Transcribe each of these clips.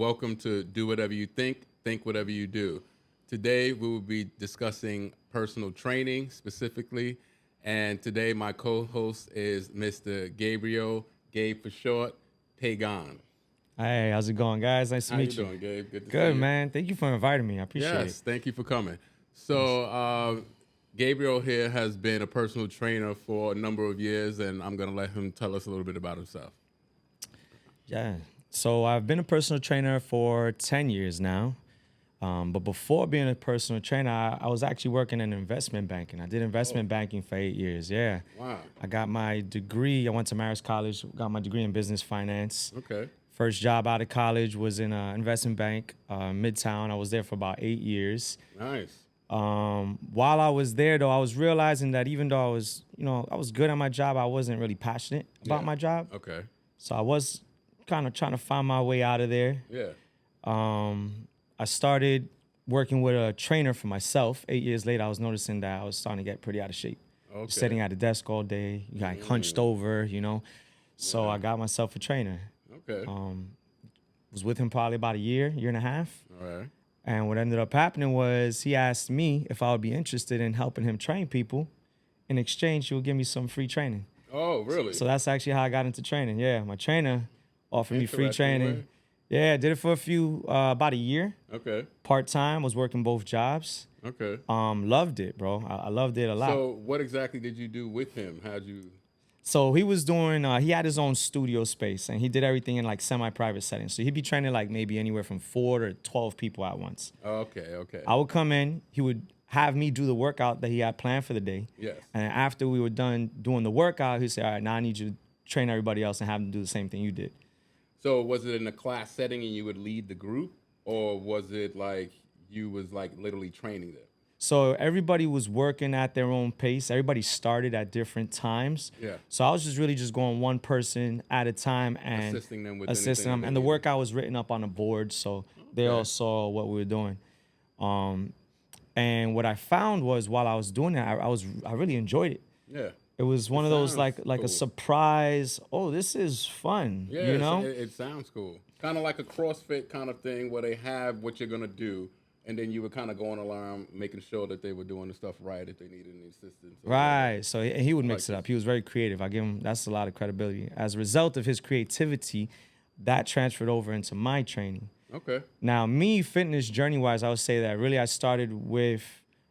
welcome to Do Whatever You Think Whatever You Do. Today, we will be discussing personal training specifically. And today, my co-host is Mr. Gabriel, Gabe for short, Pagan. Hey, how's it going, guys? Nice to meet you. How you doing, Gabe? Good to see Good, you. man. Thank you for inviting me. I appreciate it. Yes, thank you for coming. So, Gabriel here has been a personal trainer for a number of years, and I'm going to let him tell us a little bit about himself. Yeah. So I've been a personal trainer for 10 years now. But before being a personal trainer, I was actually working in investment banking. I did investment banking for 8 years. Yeah. Wow. I got my degree. I went to Marist College, got my degree in business finance. Okay. First job out of college was in an investment bank, Midtown. I was there for about 8 years. Nice. While I was there, though, I was realizing that even though I was good at my job, I wasn't really passionate about my job. Okay. So I was kind of trying to find my way out of there. Yeah. I started working with a trainer for myself. 8 years later, I was noticing that I was starting to get pretty out of shape. Okay. Sitting at a desk all day, you got hunched over, So I got myself a trainer. Okay. Was with him probably about a year and a half. All right. And what ended up happening was he asked me if I would be interested in helping him train people. In exchange, he would give me some free training. Oh, really? So that's actually how I got into training. Yeah, my trainer offered me free training. Way. Yeah, I did it for about a year. Okay. Part-time, was working both jobs. Okay. Loved it, bro. I loved it a lot. So what exactly did you do with him? How'd you... So he was doing, he had his own studio space, and he did everything in like semi-private settings. So he'd be training like maybe anywhere from 4 to 12 people at once. Okay. I would come in, he would have me do the workout that he had planned for the day. Yes. And after we were done doing the workout, he'd say, all right, now I need you to train everybody else and have them do the same thing you did. So was it in a class setting and you would lead the group, or was it like you was like literally training them? So everybody was working at their own pace. Everybody started at different times. Yeah. So I was just really going one person at a time and assisting them with assisting them. And the workout was written up on a board, so they all saw what we were doing. And what I found was while I was doing that, I really enjoyed it. Yeah. It was one of those like cool. a surprise. Oh, this is fun. Yeah. You know? It sounds cool. Kind of like a CrossFit kind of thing where they have what you're gonna do. And then you would kind of go on alarm, making sure that they were doing the stuff right if they needed any assistance. Right. So he would mix it up. He was very creative. I give him, that's a lot of credibility. As a result of his creativity, that transferred over into my training. Okay. Now, me, fitness journey-wise, I would say that really I started with,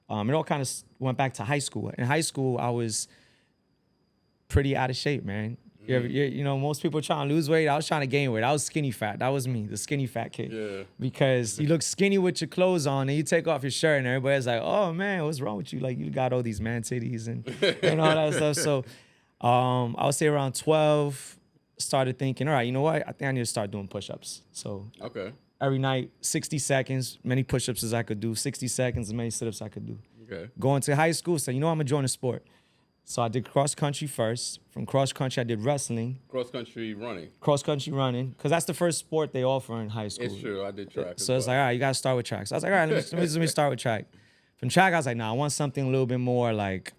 it all kind of went back to high school. In high school, I was pretty out of shape, man. Most people are trying to lose weight. I was trying to gain weight. I was skinny fat. That was me, the skinny fat kid. Yeah. Because you look skinny with your clothes on and you take off your shirt and everybody's like, oh, man, what's wrong with you? Like, you got all these man titties and all that stuff. So I would say around 12, started thinking, all right, you know what? I think I need to start doing push-ups. So every night, 60 seconds, many push-ups as I could do, 60 seconds, as many sit-ups I could do. Okay. Going to high school, so I'm going to join a sport. So I did cross country first. From cross country, I did wrestling. Cross country running. Cross country running, because that's the first sport they offer in high school. It's true. I did track. So it's like, all right, you got to start with track. So I was like, all right, let me start with track. From track, I was like, nah, I want something a little bit more like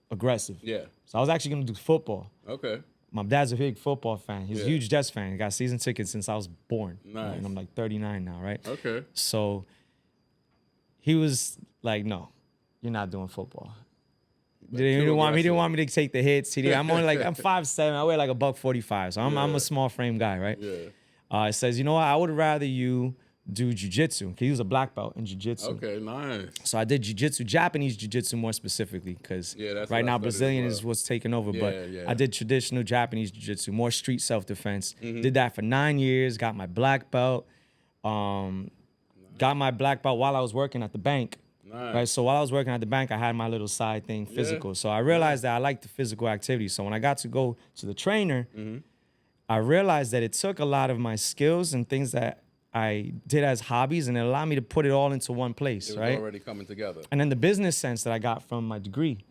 aggressive. Yeah. So I was actually going to do football. Okay. My dad's a big football fan. He's a huge Jets fan. He got season tickets since I was born. Nice. And I'm like 39 now, right? Okay. So he was like, no, you're not doing football. He didn't want me to take the hits. I'm 5'7". I weigh like $145, so I'm a small frame guy, right? Yeah. It says, you know what? I would rather you do jiu-jitsu. He was a black belt in jiu-jitsu. Okay, nice. So I did jiu-jitsu, Japanese jiu-jitsu more specifically, because right now Brazilian is what's taking over. I did traditional Japanese jiu-jitsu, more street self-defense. Did that for 9 years. Got my black belt. Got my black belt while I was working at the bank. Nice. Right, so while I was working at the bank, I had my little side thing, physical. So I realized that I liked the physical activity. So when I got to go to the trainer, I realized that it took a lot of my skills and things that I did as hobbies, and it allowed me to put it all into one place, It was right? already coming together. And then the business sense that I got from my degree.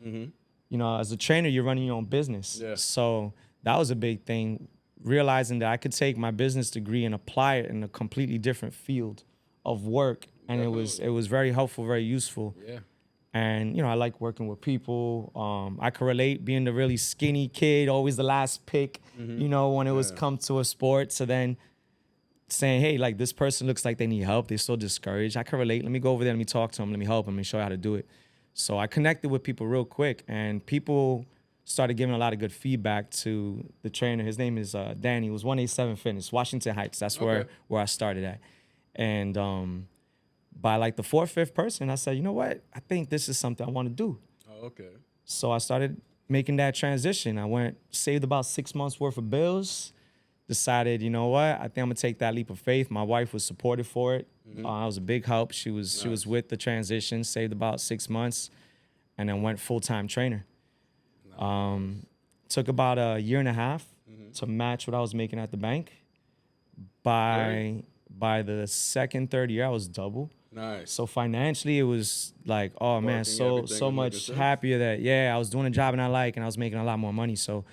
As a trainer, you're running your own business. Yeah. So that was a big thing, realizing that I could take my business degree and apply it in a completely different field of work. And it was very helpful, very useful. Yeah. And, I like working with people. I could relate being the really skinny kid, always the last pick, when it was come to a sport. So then saying, hey, like this person looks like they need help. They're so discouraged. I can relate. Let me go over there. Let me talk to them. Let me help them. Let me show you how to do it. So I connected with people real quick, and people started giving a lot of good feedback to the trainer. His name is Danny. It was 187 Fitness, Washington Heights. That's where I started at. And by like the fourth, fifth person, I said, you know what? I think this is something I want to do. Oh, okay. So I started making that transition. I saved about 6 months worth of bills, decided, you know what? I think I'm gonna take that leap of faith. My wife was supportive for it. I was a big help. She was with the transition, saved about 6 months, and then went full-time trainer. Took about a year and a half to match what I was making at the bank. By the second, third year, I was double. Nice. So financially, it was like, oh man, so much happier that I was doing a job and I like, and I was making a lot more money. So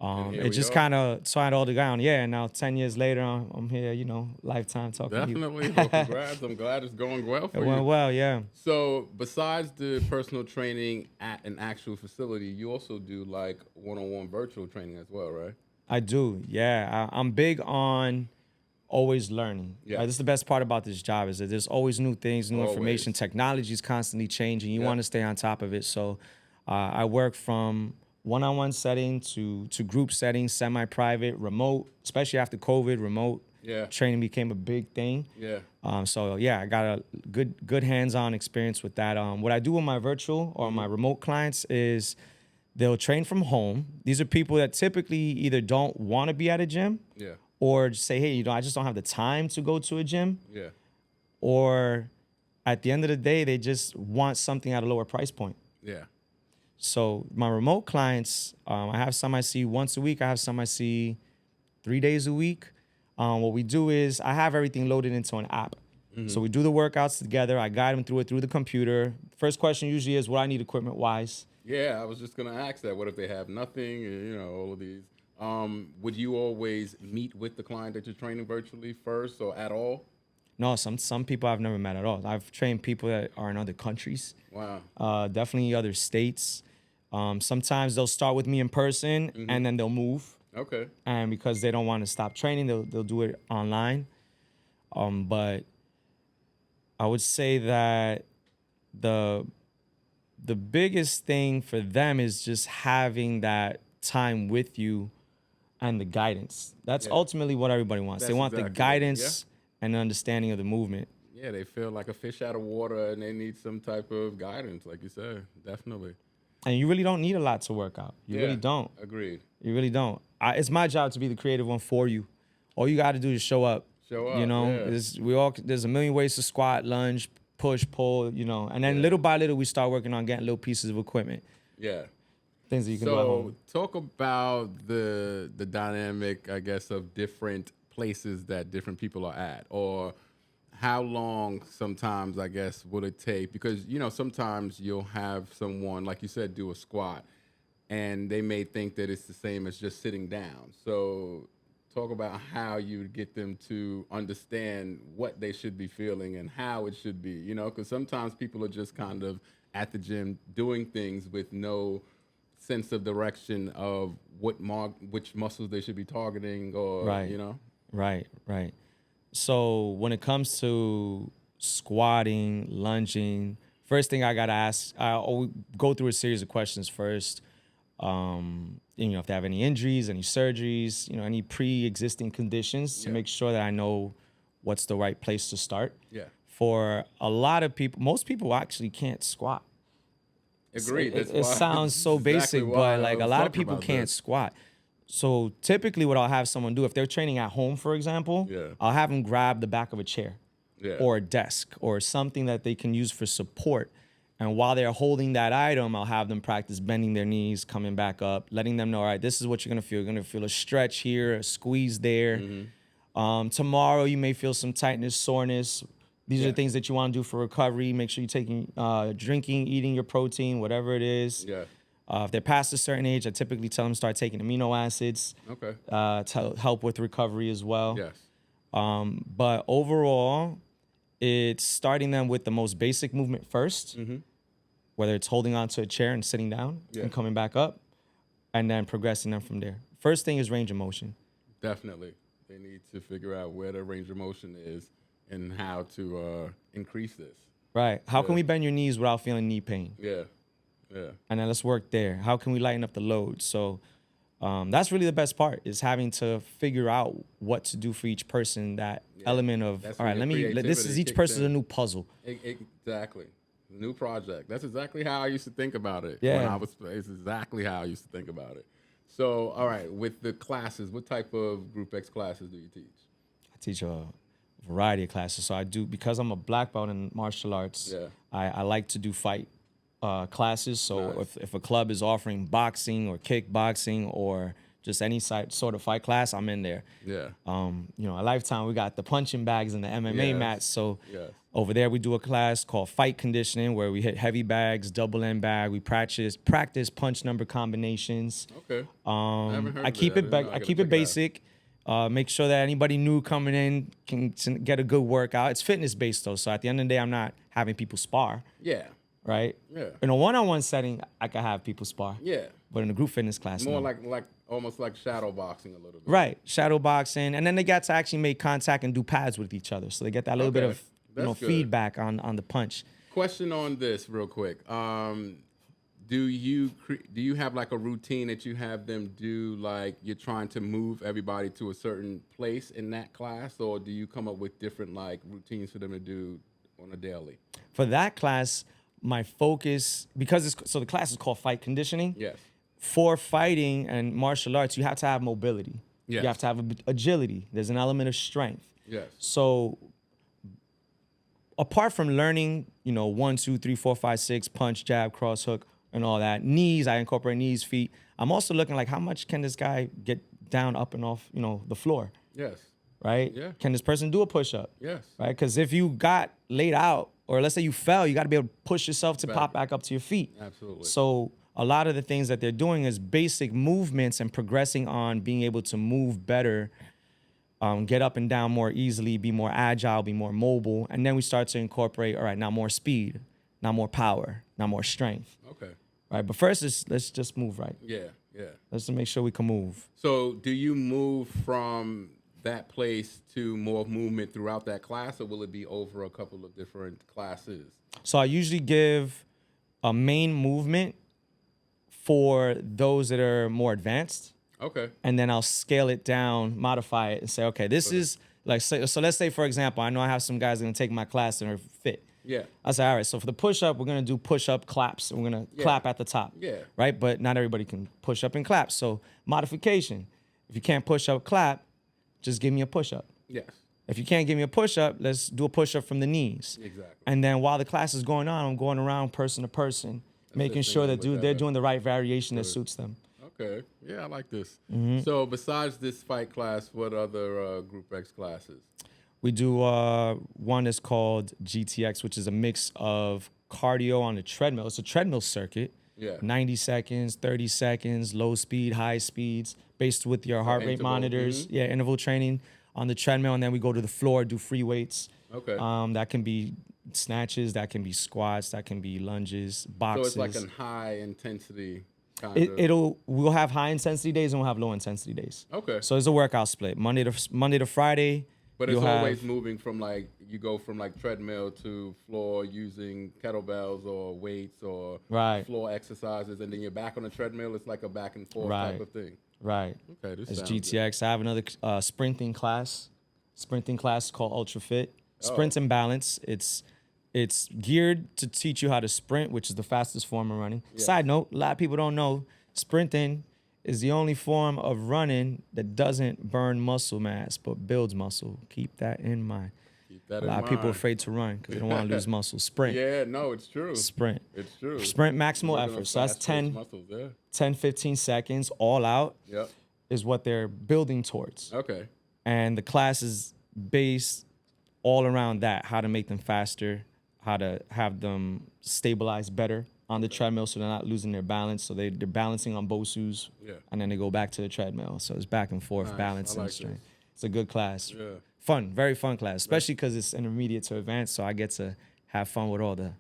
it just kind of tied all together. Yeah, and now 10 years later, I'm here, you know, lifetime talking to you. Definitely. Well, congrats. I'm glad it's going well for you. It went well, yeah. So besides the personal training at an actual facility, you also do like one-on-one virtual training as well, right? I do, yeah. I'm big on always learning. Yeah. This is the best part about this job, is that there's always new things, new information. Technology is constantly changing. You want to stay on top of it. So I work from one-on-one setting to group settings, semi-private, remote, especially after COVID, remote training became a big thing. Yeah. So I got a good hands-on experience with that. What I do with my virtual or my remote clients is they'll train from home. These are people that typically either don't want to be at a gym or just say, hey, you know, I just don't have the time to go to a gym. Yeah. Or at the end of the day, they just want something at a lower price point. Yeah. So my remote clients, I have some I see once a week. I have some I see 3 days a week. What we do is I have everything loaded into an app. So we do the workouts together. I guide them through it through the computer. First question usually is what I need equipment-wise. Yeah, I was just going to ask that. What if they have nothing, you know, all of these? Would you always meet with the client that you're training virtually first or at all? No, some people I've never met at all. I've trained people that are in other countries. Wow. Definitely other states. Sometimes they'll start with me in person and then they'll move. Okay. And because they don't want to stop training, they'll do it online. But I would say that the biggest thing for them is just having that time with you and the guidance. That's ultimately what everybody wants. They want the guidance and understanding of the movement. Yeah, they feel like a fish out of water and they need some type of guidance, like you said. Definitely. And you really don't need a lot to work out. You really don't. Agreed. You really don't. It's my job to be the creative one for you. All you got to do is show up. Show up. You know, there's a million ways to squat, lunge, push, pull. You know, and then little by little we start working on getting little pieces of equipment. Yeah. Things that you can do at home. So talk about the dynamic, I guess, of different places that different people are at, or how long sometimes, I guess, would it take? Because, you know, sometimes you'll have someone, like you said, do a squat, and they may think that it's the same as just sitting down. So talk about how you would get them to understand what they should be feeling and how it should be, you know, because sometimes people are just kind of at the gym doing things with no sense of direction of which muscles they should be targeting or, you know. Right. So when it comes to squatting, lunging, first thing I got to ask, I always go through a series of questions first. You know, if they have any injuries, any surgeries, you know, any pre-existing conditions to make sure that I know what's the right place to start. Yeah. For a lot of people, most people actually can't squat. Agreed. It sounds so basic, but like a lot of people can't squat. So typically what I'll have someone do, if they're training at home, for example, I'll have them grab the back of a chair or a desk or something that they can use for support. And while they're holding that item, I'll have them practice bending their knees, coming back up, letting them know, all right, this is what you're going to feel. You're going to feel a stretch here, a squeeze there. Tomorrow you may feel some tightness, soreness. These are the things that you want to do for recovery. Make sure you're taking, drinking, eating your protein, whatever it is. Yeah. If they're past a certain age, I typically tell them to start taking amino acids to help with recovery as well. Yes. But overall, it's starting them with the most basic movement first, whether it's holding onto a chair and sitting down and coming back up, and then progressing them from there. First thing is range of motion. Definitely. They need to figure out where the range of motion is and how to increase this. Right. How can Yeah. we bend your knees without feeling knee pain? Yeah, yeah, And then let's work there. How can we lighten up the load? So that's really the best part, is having to figure out what to do for each person. That element of, That's all right, when your this is creativity each kicks person's a in. new puzzle. Exactly. New project. That's exactly how I used to think about it. Yeah. It's exactly how I used to think about it. So, all right, with the classes, what type of Group X classes do you teach? I teach a variety of classes. So I do, because I'm a black belt in martial arts, Yeah. I like to do fight classes. So Nice. if a club is offering boxing or kickboxing or just any sort of fight class, I'm in there. Yeah. At Lifetime, we got the punching bags and the MMA Yes. mats. So Yes. over there, we do a class called fight conditioning, where we hit heavy bags, double end bag. We practice punch number combinations. Okay. I haven't heard I of keep that. it I I gotta keep check it it out. basic. Make sure that anybody new coming in can get a good workout. It's fitness based though, so at the end of the day, I'm not having people spar. Yeah. Right? Yeah. In a one-on-one setting, I can have people spar. Yeah. But in a group fitness class, More no. like almost like shadow boxing a little bit. Right, shadow boxing, and then they got to actually make contact and do pads with each other, so they get that little bit Okay. of That's good. feedback on the punch. Question on this real quick. Do you have like a routine that you have them do, like you're trying to move everybody to a certain place in that class, or do you come up with different like routines for them to do on a daily? For that class, my focus, because the class is called fight conditioning. Yes. For fighting and martial arts, you have to have mobility. Yes. You have to have agility. There's an element of strength. Yes. So apart from learning, 1, 2, 3, 4, 5, 6, punch, jab, cross, hook, and all that, knees, I incorporate knees, feet. I'm also looking like, how much can this guy get down, up and off, the floor, Yes. right? Yeah. Can this person do a push-up? Yes. Right? Because if you got laid out, or let's say you fell, you got to be able to push yourself to pop back up to your feet. Absolutely. So a lot of the things that they're doing is basic movements and progressing on being able to move better, get up and down more easily, be more agile, be more mobile. And then we start to incorporate, all right, now more speed, now more power, now more strength. Okay. Right? But first, let's just move right. Yeah. Yeah. Let's just make sure we can move. So, do you move from that place to more movement throughout that class, or will it be over a couple of different classes? So I usually give a main movement for those that are more advanced. Okay. And then I'll scale it down, modify it, and say, okay, this is like, so let's say, for example, I know I have some guys that are gonna take my class that are fit. Yeah. I say, all right, so for the push-up, we're gonna do push-up claps, and we're gonna clap at the top. Yeah. Right? But not everybody can push up and clap. So modification. If you can't push up, clap, just give me a push-up. Yes. If you can't give me a push-up, let's do a push-up from the knees. Exactly. And then while the class is going on, I'm going around person to person, making sure that they're doing the right variation that suits them. Okay. Yeah, I like this. Mm-hmm. So, besides this fight class, what other Group X classes? We do one that's called GTX, which is a mix of cardio on the treadmill. It's a treadmill circuit. Yeah. 90 seconds, 30 seconds, low speed, high speeds, based with your heart rate interval, monitors. Yeah, interval training on the treadmill. And then we go to the floor, do free weights. Okay. That can be snatches, that can be squats, that can be lunges, boxes. So it's like a high intensity kind of. We'll have high intensity days and we'll have low intensity days. Okay. So it's a workout split. Monday to Friday. But it's you'll always have, moving from like, you go from like treadmill to floor using kettlebells or weights or Right. floor exercises, and then you're back on the treadmill. It's like a back and forth Right. type of thing. Right. Okay, this It's sounds good. GTX. I have another sprinting class. Sprinting class called Ultra Fit. Sprint and balance. It's geared to teach you how to sprint, which is the fastest form of running. Yes. Side note, a lot of people don't know, sprinting is the only form of running that doesn't burn muscle mass but builds muscle. Keep that in mind. Keep that A in lot of people are mind. afraid to run because they don't want to lose muscle. Sprint. Yeah, no, it's true. Sprint. It's true. Sprint maximal Working on effort. So that's fast-twitch 10, muscles, yeah. 10, 15 seconds all out Yep. is what they're building towards. Okay. And the class is based all around that, how to make them faster, how to have them stabilize better on the treadmill so they're not losing their balance. So they're balancing on BOSUs, Yeah. and then they go back to the treadmill. So it's back and forth, Nice. balance I and like strength. this. It's a good class. Yeah. Fun, very fun class, especially because it's intermediate to advanced. So I get to have fun with all the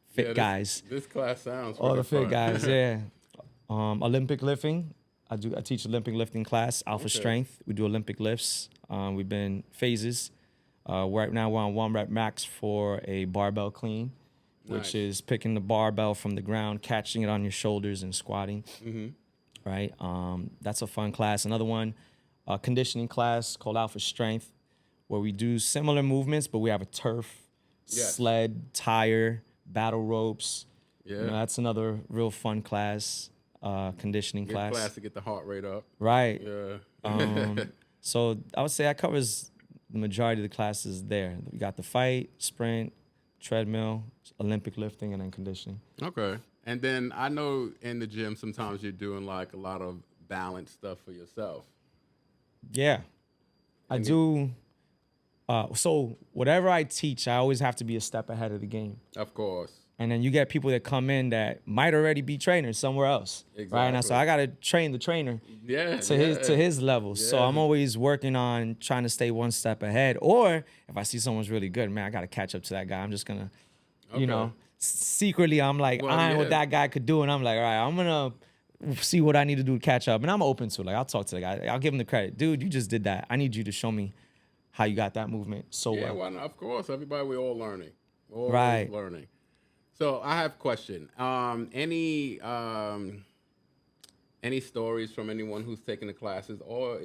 fit Yeah, guys. This class sounds All the pretty fit fun. guys, yeah. Olympic lifting, I teach Olympic lifting class, Alpha Strength. We do Olympic lifts. We've been phases. Right now we're on 1 rep max for a barbell clean, which is picking the barbell from the ground, catching it on your shoulders and squatting. Right. That's a fun class. Another one, conditioning class called Alpha Strength, where we do similar movements, but we have a turf, sled, tire, battle ropes. Yeah. You know, that's another real fun class. Conditioning class to get the heart rate up. Right. Yeah. So I would say that covers the majority of the classes there. We got the fight, sprint, treadmill, Olympic lifting, and then conditioning. Okay. And then I know in the gym sometimes you're doing like a lot of balance stuff for yourself. Yeah. I do. So whatever I teach, I always have to be a step ahead of the game. Of course. And then you get people that come in that might already be trainers somewhere else. Exactly. Right. And so I got to train the trainer to his level. Yeah. So I'm always working on trying to stay one step ahead. Or if I see someone's really good, man, I got to catch up to that guy. I'm just going to, you know, secretly I'm like eyeing what that guy could do. And I'm like, all right, I'm going to see what I need to do to catch up. And I'm open to it. Like, I'll talk to the guy. I'll give him the credit. Dude, you just did that. I need you to show me how you got that movement so well. Yeah, well, of course. Everybody, we're all learning. Always learning. So I have a question. Any stories from anyone who's taken the classes or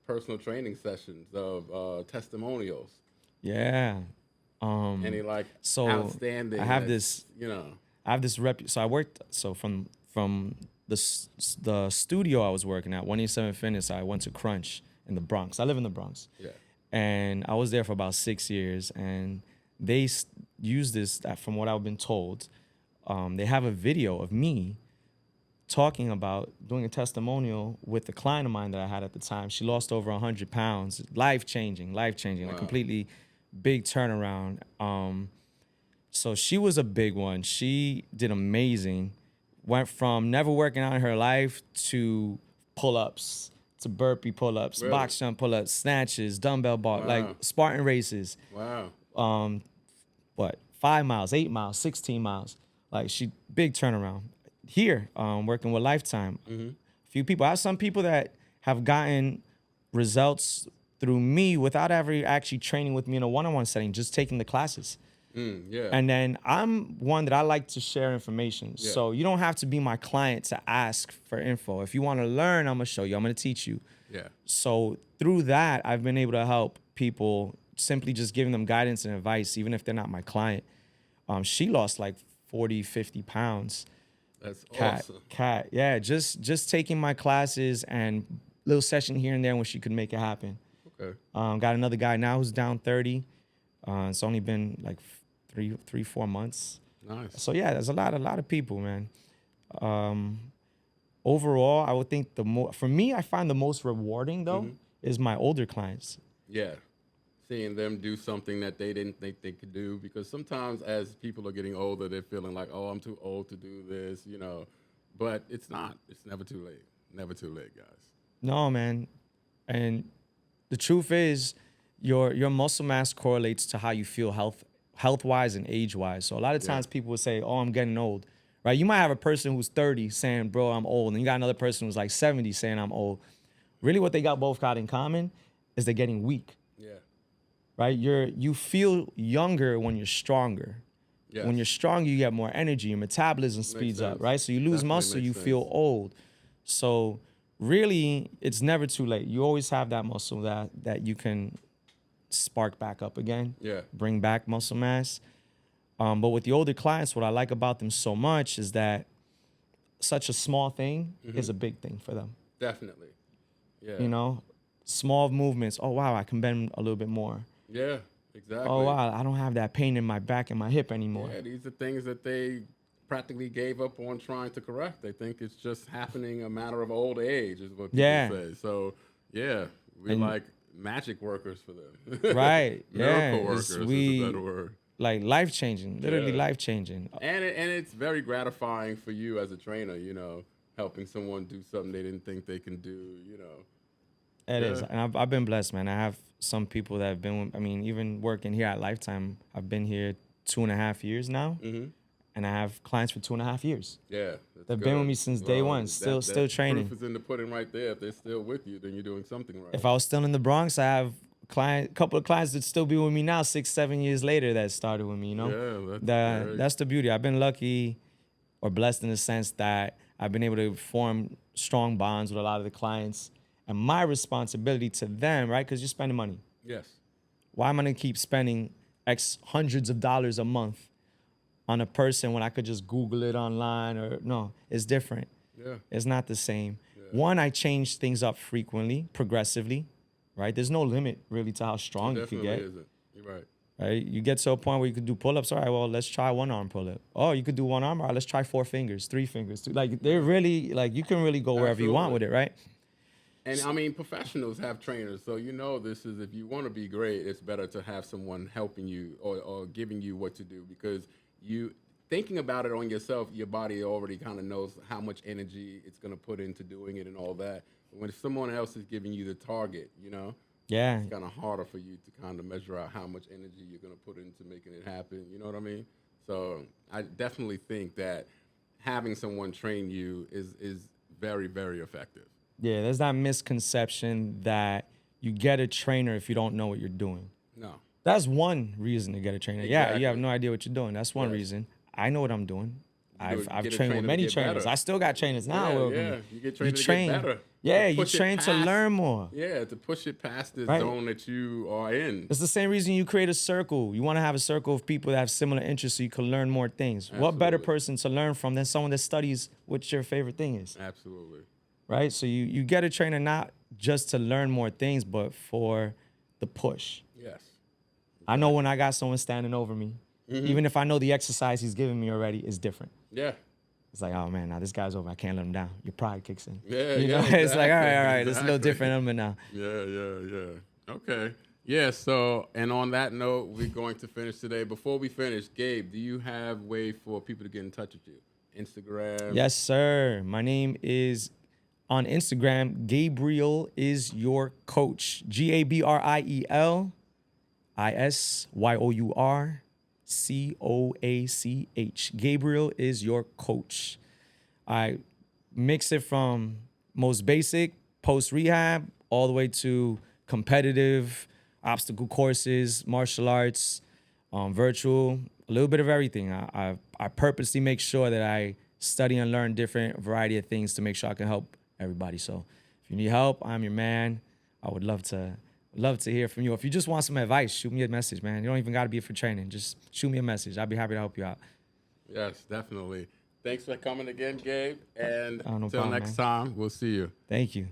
personal training sessions of testimonials? Yeah. Any like outstanding? I have this. You know. I have this So I worked. So from the studio I was working at, 187 Fitness, I went to Crunch in the Bronx. I live in the Bronx. Yeah. And I was there for about 6 years, and they use this, from what I've been told, they have a video of me talking about doing a testimonial with a client of mine that I had at the time. She lost over 100 pounds, life-changing, wow. A completely big turnaround. So she was a big one. She did amazing. Went from never working out in her life to pull-ups, to burpee pull-ups, really? Box jump pull-ups, snatches, dumbbell bar, wow. Like Spartan races. Wow. 5 miles, 8 miles, 16 miles. Like, big turnaround. Here, working with Lifetime. Mm-hmm. A few people. I have some people that have gotten results through me without ever actually training with me in a one-on-one setting, just taking the classes. Yeah. And then I'm one that I like to share information. Yeah. So you don't have to be my client to ask for info. If you want to learn, I'm going to show you. I'm going to teach you. Yeah. So through that, I've been able to help people, simply just giving them guidance and advice, even if they're not my client. She lost like 40, 50 pounds. That's awesome. Yeah, just taking my classes and little session here and there when she could make it happen. Okay. Got another guy now who's down 30. It's only been like 3-4 months. Nice. So yeah, there's a lot of people, man. Overall, I would think for me, I find the most rewarding though is my older clients. Yeah. Seeing them do something that they didn't think they could do, because sometimes as people are getting older, they're feeling like, oh, I'm too old to do this, you know. But it's not. It's never too late. Never too late, guys. No, man. And the truth is, your muscle mass correlates to how you feel health-wise and age-wise. So a lot of times people will say, oh, I'm getting old, right? You might have a person who's 30 saying, bro, I'm old. And you got another person who's like 70 saying I'm old. Really what they both got in common is they're getting weak. Yeah. Right? You feel younger when you're stronger. Yes. When you're stronger, you get more energy. Your metabolism speeds up, right? So you lose muscle, you feel old. So really, it's never too late. You always have that muscle that you can spark back up again. Yeah. Bring back muscle mass. But with the older clients, what I like about them so much is that such a small thing is a big thing for them. Definitely. Yeah. You know, small movements. Oh, wow, I can bend a little bit more. Yeah, exactly. Oh, wow, I don't have that pain in my back and my hip anymore. Yeah, these are things that they practically gave up on trying to correct. They think it's just happening a matter of old age, is what people say. So, yeah, we're like magic workers for them. Right. Miracle workers is a better word. Like life-changing, literally life-changing. And it's very gratifying for you as a trainer, you know, helping someone do something they didn't think they can do, you know. It is. And I've been blessed, man. I have some people that have been, even working here at Lifetime, I've been here 2.5 years now. and I have clients for 2.5 years. Yeah. They've been with me since day one, still training. Proof is in the pudding right there. If they're still with you, then you're doing something right. If I was still in the Bronx, I have couple of clients that still be with me now, 6-7 years later that started with me, you know? Yeah, that's the beauty. I've been lucky or blessed in the sense that I've been able to form strong bonds with a lot of the clients. And my responsibility to them, right? Because you're spending money. Yes. Why am I gonna keep spending X hundreds of dollars a month on a person when I could just Google it online? Or no, it's different. Yeah. It's not the same. Yeah. One, I change things up frequently, progressively, right? There's no limit really to how strong you can get. Isn't. You're right. Right? You get to a point where you could do pull-ups. All right, well, let's try one arm pull-up. Oh, you could do one arm. All right, let's try 4 fingers, 3 fingers. Like they're really like you can really go wherever you want with it, right? And I mean, professionals have trainers, so you know this is if you want to be great, it's better to have someone helping you or giving you what to do because you thinking about it on yourself, your body already kind of knows how much energy it's going to put into doing it and all that. But when someone else is giving you the target, you know, yeah, it's kind of harder for you to kind of measure out how much energy you're going to put into making it happen. You know what I mean? So I definitely think that having someone train you is very, very effective. Yeah, there's that misconception that you get a trainer if you don't know what you're doing. No. That's one reason to get a trainer. Exactly. Yeah, you have no idea what you're doing. That's one reason. I know what I'm doing. I've trained with many trainers. Better. I still got trainers now. Yeah, you get trained to get better. Yeah, you train to learn more. Yeah, to push it past the zone that you are in. It's the same reason you create a circle. You want to have a circle of people that have similar interests so you can learn more things. Absolutely. What better person to learn from than someone that studies what your favorite thing is? Absolutely. Right? So you get a trainer not just to learn more things, but for the push. Yes. I know when I got someone standing over me, even if I know the exercise he's giving me already is different. Yeah. It's like, oh man, now this guy's over. I can't let him down. Your pride kicks in. Yeah, you know, exactly. It's like, all right, it's a little different element now. Yeah. Okay. Yeah. So, and on that note, we're going to finish today. Before we finish, Gabe, do you have a way for people to get in touch with you? Instagram. Yes, sir. My name is on Instagram. Gabriel is your coach. GABRIEL ISYOURCOACH. Gabriel is your coach. I mix it from most basic, post-rehab, all the way to competitive, obstacle courses, martial arts, virtual, a little bit of everything. I purposely make sure that I study and learn different variety of things to make sure I can help everybody. So if you need help, I'm your man. I would love to hear from you. If you just want some advice, shoot me a message, man. You don't even got to be for training. Just shoot me a message. I'd be happy to help you out. Yes, definitely. Thanks for coming again, Gabe. And no until problem, next time, we'll see you. Thank you.